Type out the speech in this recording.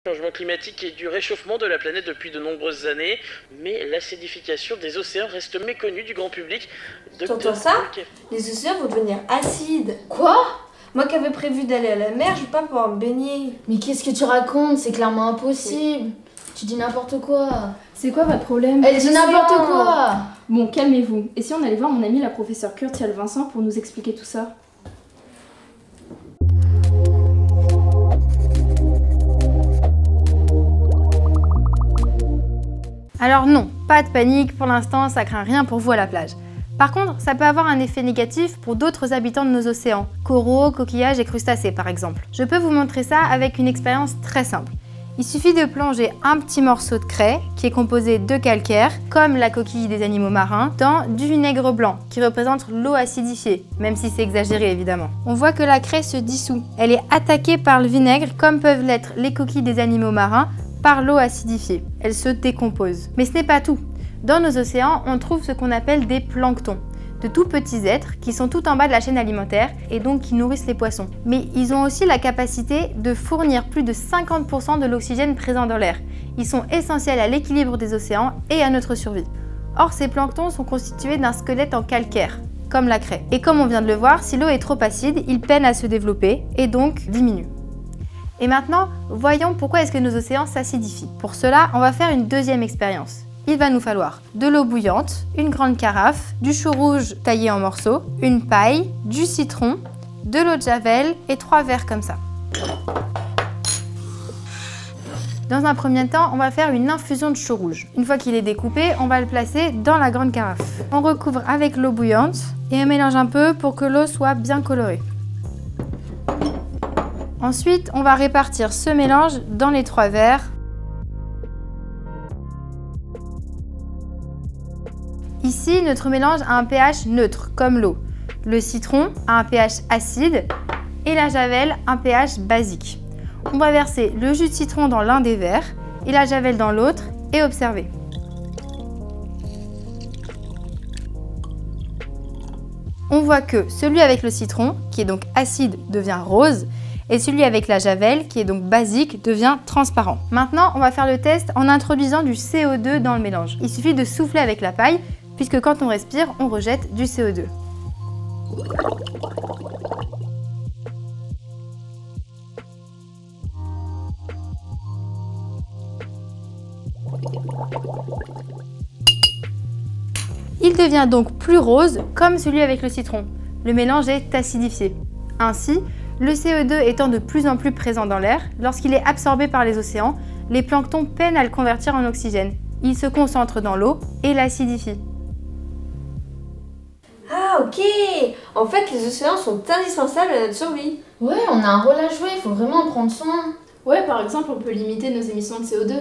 Changement climatique et du réchauffement de la planète depuis de nombreuses années, mais l'acidification des océans reste méconnue du grand public. T'entends ça? Les océans vont devenir acides. Quoi? Moi qui avais prévu d'aller à la mer, je vais pas pouvoir me baigner. Mais qu'est-ce que tu racontes? C'est clairement impossible. Tu dis n'importe quoi. C'est quoi votre problème? Elle dit n'importe quoi. Bon, calmez-vous. Et si on allait voir mon amie la professeure Curtial Vincent pour nous expliquer tout ça? Alors non, pas de panique, pour l'instant ça craint rien pour vous à la plage. Par contre, ça peut avoir un effet négatif pour d'autres habitants de nos océans, coraux, coquillages et crustacés par exemple. Je peux vous montrer ça avec une expérience très simple. Il suffit de plonger un petit morceau de craie, qui est composé de calcaire, comme la coquille des animaux marins, dans du vinaigre blanc, qui représente l'eau acidifiée, même si c'est exagéré évidemment. On voit que la craie se dissout. Elle est attaquée par le vinaigre, comme peuvent l'être les coquilles des animaux marins, par l'eau acidifiée. Elle se décompose. Mais ce n'est pas tout. Dans nos océans, on trouve ce qu'on appelle des planctons, de tout petits êtres qui sont tout en bas de la chaîne alimentaire et donc qui nourrissent les poissons. Mais ils ont aussi la capacité de fournir plus de 50% de l'oxygène présent dans l'air. Ils sont essentiels à l'équilibre des océans et à notre survie. Or, ces planctons sont constitués d'un squelette en calcaire, comme la craie. Et comme on vient de le voir, si l'eau est trop acide, ils peinent à se développer et donc diminuent. Et maintenant, voyons pourquoi est-ce que nos océans s'acidifient. Pour cela, on va faire une deuxième expérience. Il va nous falloir de l'eau bouillante, une grande carafe, du chou rouge taillé en morceaux, une paille, du citron, de l'eau de javel et 3 verres comme ça. Dans un premier temps, on va faire une infusion de chou rouge. Une fois qu'il est découpé, on va le placer dans la grande carafe. On recouvre avec l'eau bouillante et on mélange un peu pour que l'eau soit bien colorée. Ensuite, on va répartir ce mélange dans les 3 verres. Ici, notre mélange a un pH neutre, comme l'eau. Le citron a un pH acide et la javel un pH basique. On va verser le jus de citron dans l'un des verres et la javel dans l'autre et observer. On voit que celui avec le citron, qui est donc acide, devient rose, et celui avec la javel, qui est donc basique, devient transparent. Maintenant, on va faire le test en introduisant du CO2 dans le mélange. Il suffit de souffler avec la paille, puisque quand on respire, on rejette du CO2. Il devient donc plus rose, comme celui avec le citron. Le mélange est acidifié. Ainsi, le CO2 étant de plus en plus présent dans l'air, lorsqu'il est absorbé par les océans, les planctons peinent à le convertir en oxygène. Il se concentre dans l'eau et l'acidifie. Ah ok. En fait, les océans sont indispensables à notre survie. Ouais, on a un rôle à jouer, il faut vraiment en prendre soin. Ouais, par exemple, on peut limiter nos émissions de CO2.